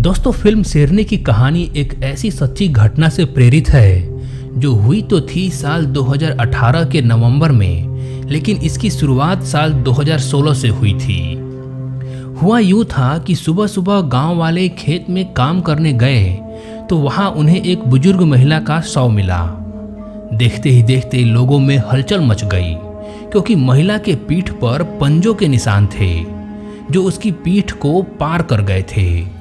दोस्तों, फिल्म शेरनी की कहानी एक ऐसी सच्ची घटना से प्रेरित है जो हुई तो थी साल 2018 के नवंबर में, लेकिन इसकी शुरुआत साल 2016 से हुई थी। हुआ यूं था कि सुबह सुबह गांव वाले खेत में काम करने गए तो वहां उन्हें एक बुजुर्ग महिला का शव मिला। देखते ही देखते लोगों में हलचल मच गई, क्योंकि महिला के पीठ पर पंजों के निशान थे जो उसकी पीठ को पार कर गए थे।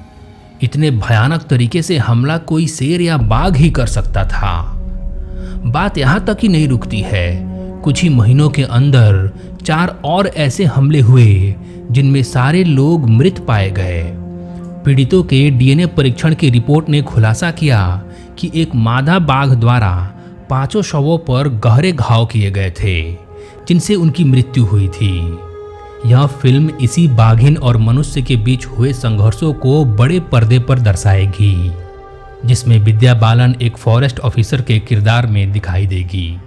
इतने भयानक तरीके से हमला कोई शेर या बाघ ही कर सकता था। बात यहाँ तक ही नहीं रुकती है, कुछ ही महीनों के अंदर 4 और ऐसे हमले हुए जिनमें सारे लोग मृत पाए गए। पीड़ितों के डीएनए परीक्षण की रिपोर्ट ने खुलासा किया कि एक मादा बाघ द्वारा 5 शवों पर गहरे घाव किए गए थे, जिनसे उनकी मृत्यु हुई थी। यह फिल्म इसी बाघिन और मनुष्य के बीच हुए संघर्षों को बड़े पर्दे पर दर्शाएगी, जिसमें विद्या बालन एक फॉरेस्ट ऑफिसर के किरदार में दिखाई देगी।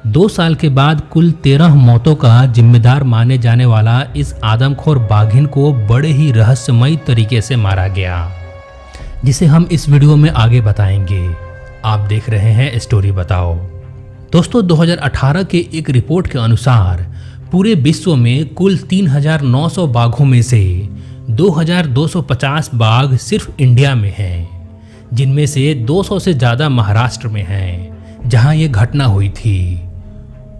2 साल के बाद कुल 13 मौतों का जिम्मेदार माने जाने वाला इस आदमखोर बाघिन को बड़े ही रहस्यमयी तरीके से मारा गया, जिसे हम इस वीडियो में आगे बताएंगे। आप देख रहे हैं स्टोरी बताओ। दोस्तों, 2018 के एक रिपोर्ट के अनुसार पूरे विश्व में कुल 3,900 बाघों में से 2,250 बाघ सिर्फ इंडिया में हैं, जिनमें से 200 से ज़्यादा महाराष्ट्र में हैं, जहां ये घटना हुई थी।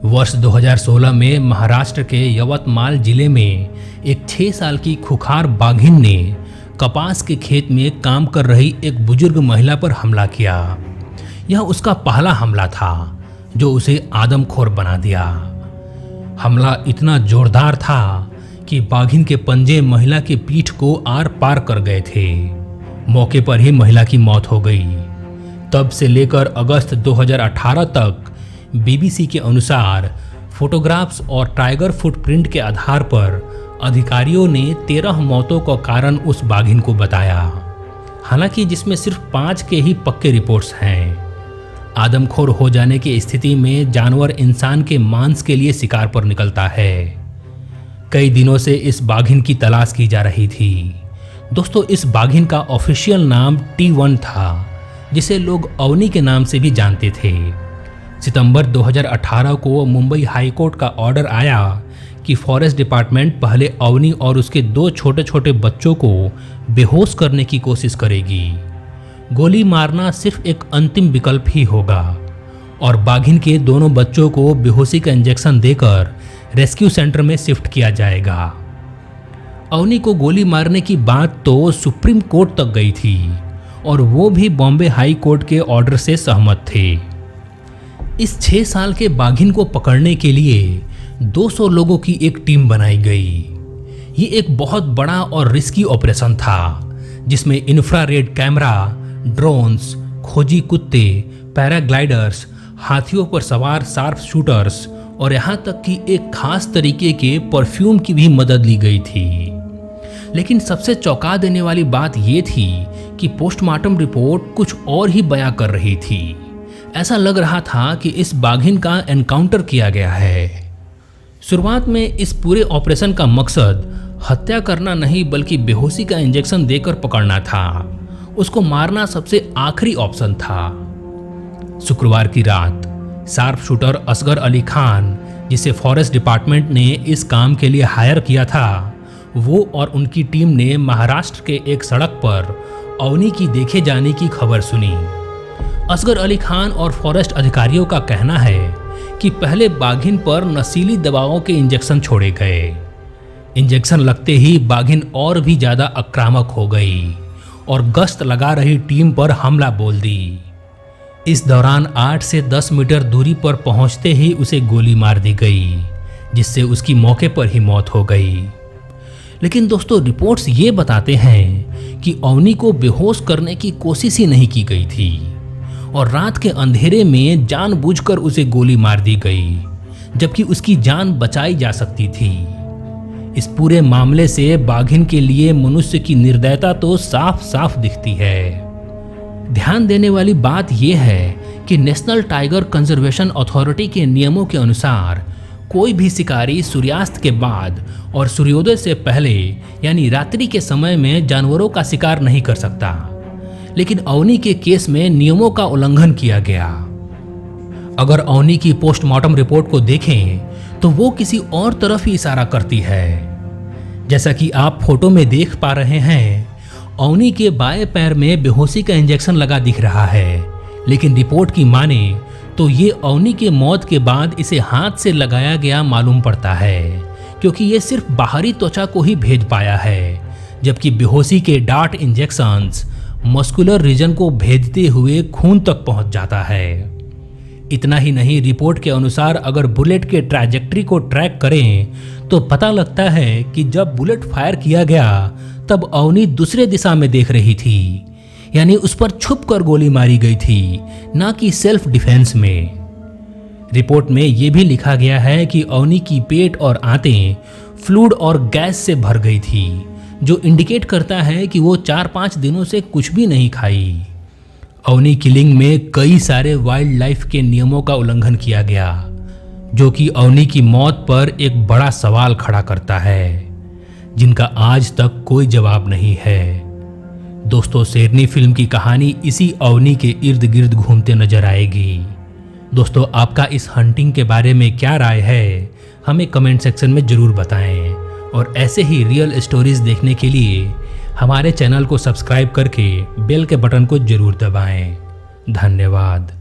वर्ष 2016 में महाराष्ट्र के यवतमाल जिले में एक 6 साल की खुखार बाघिन ने कपास के खेत में काम कर रही एक बुजुर्ग महिला पर हमला किया। यह उसका पहला हमला था जो उसे आदमखोर बना दिया। हमला इतना जोरदार था कि बाघिन के पंजे महिला के पीठ को आर पार कर गए थे। मौके पर ही महिला की मौत हो गई। तब से लेकर अगस्त 2018 तक बीबीसी के अनुसार फोटोग्राफ्स और टाइगर फुटप्रिंट के आधार पर अधिकारियों ने 13 मौतों का कारण उस बाघिन को बताया, हालांकि जिसमें सिर्फ 5 के ही पक्के रिपोर्ट्स हैं। आदमखोर हो जाने की स्थिति में जानवर इंसान के मांस के लिए शिकार पर निकलता है। कई दिनों से इस बाघिन की तलाश की जा रही थी। दोस्तों, इस बाघिन का ऑफिशियल नाम T1 था, जिसे लोग अवनी के नाम से भी जानते थे। सितंबर 2018 को मुंबई हाई कोर्ट का ऑर्डर आया कि फॉरेस्ट डिपार्टमेंट पहले अवनी और उसके 2 छोटे छोटे बच्चों को बेहोश करने की कोशिश करेगी। गोली मारना सिर्फ एक अंतिम विकल्प ही होगा और बाघिन के दोनों बच्चों को बेहोशी का इंजेक्शन देकर रेस्क्यू सेंटर में शिफ्ट किया जाएगा। अवनी को गोली मारने की बात तो सुप्रीम कोर्ट तक गई थी और वो भी बॉम्बे हाई कोर्ट के ऑर्डर से सहमत थे। इस 6 साल के बाघिन को पकड़ने के लिए 200 लोगों की एक टीम बनाई गई। ये एक बहुत बड़ा और रिस्की ऑपरेशन था, जिसमें इंफ्रारेड कैमरा, ड्रोन्स, खोजी कुत्ते, पैराग्लाइडर्स, हाथियों पर सवार शार्प शूटर्स और यहाँ तक कि एक खास तरीके के परफ्यूम की भी मदद ली गई थी। लेकिन सबसे चौंका देने वाली बात ये थी कि पोस्टमार्टम रिपोर्ट कुछ और ही बयां कर रही थी। ऐसा लग रहा था कि इस बाघिन का एनकाउंटर किया गया है। शुरुआत में इस पूरे ऑपरेशन का मकसद हत्या करना नहीं, बल्कि बेहोशी का इंजेक्शन देकर पकड़ना था। उसको मारना सबसे आखिरी ऑप्शन था। शुक्रवार की रात शार्प शूटर असगर अली खान, जिसे फॉरेस्ट डिपार्टमेंट ने इस काम के लिए हायर किया था, वो और उनकी टीम ने महाराष्ट्र के एक सड़क पर अवनी की देखे जाने की खबर सुनी। असगर अली खान और फॉरेस्ट अधिकारियों का कहना है कि पहले बाघिन पर नशीली दवाओं के इंजेक्शन छोड़े गए। इंजेक्शन लगते ही बाघिन और भी ज़्यादा आक्रामक हो गई और गश्त लगा रही टीम पर हमला बोल दी। इस दौरान 8 से 10 मीटर दूरी पर पहुंचते ही उसे गोली मार दी गई, जिससे उसकी मौके पर ही मौत हो गई। लेकिन दोस्तों, रिपोर्ट्स ये बताते हैं कि अवनी को बेहोश करने की कोशिश ही नहीं की गई थी और रात के अंधेरे में जानबूझकर उसे गोली मार दी गई, जबकि उसकी जान बचाई जा सकती थी। इस पूरे मामले से बाघिन के लिए मनुष्य की निर्दयता तो साफ साफ दिखती है। ध्यान देने वाली बात यह है कि नेशनल टाइगर कंजर्वेशन अथॉरिटी के नियमों के अनुसार कोई भी शिकारी सूर्यास्त के बाद और सूर्योदय से पहले यानी रात्रि के समय में जानवरों का शिकार नहीं कर सकता, लेकिन अवनी के केस में नियमों का उल्लंघन किया गया। अगर अवनी की पोस्टमार्टम रिपोर्ट को देखें तो वो किसी और तरफ ही इशारा करती है। जैसा कि आप फोटो में देख पा रहे हैं, अवनी के बाएं पैर में बेहोशी का इंजेक्शन लगा दिख रहा है, लेकिन रिपोर्ट की माने तो ये अवनी के मौत के बाद इसे हाथ से लगाया गया मालूम पड़ता है, क्योंकि ये सिर्फ बाहरी त्वचा को ही भेद पाया है, जबकि बेहोशी के डार्ट इंजेक्शंस मस्कुलर रीजन को भेदते हुए खून तक पहुंच जाता है। इतना ही नहीं, रिपोर्ट के अनुसार अगर बुलेट के ट्रैजेक्टरी को ट्रैक करें तो पता लगता है कि जब बुलेट फायर किया गया तब अवनी दूसरे दिशा में देख रही थी, यानी उस पर छुपकर गोली मारी गई थी, ना कि सेल्फ डिफेंस में। रिपोर्ट में यह भी लिखा गया है कि अवनी की पेट और आंतें फ्लूइड और गैस से भर गई थी, जो इंडिकेट करता है कि वो 4-5 दिनों से कुछ भी नहीं खाई। अवनी किलिंग में कई सारे वाइल्ड लाइफ के नियमों का उल्लंघन किया गया, जो कि अवनी की मौत पर एक बड़ा सवाल खड़ा करता है, जिनका आज तक कोई जवाब नहीं है। दोस्तों, शेरनी फिल्म की कहानी इसी अवनी के इर्द गिर्द घूमते नजर आएगी। दोस्तों, आपका इस हंटिंग के बारे में क्या राय है, हमें कमेंट सेक्शन में जरूर बताएं, और ऐसे ही रियल स्टोरीज देखने के लिए हमारे चैनल को सब्सक्राइब करके बेल के बटन को जरूर दबाएं। धन्यवाद।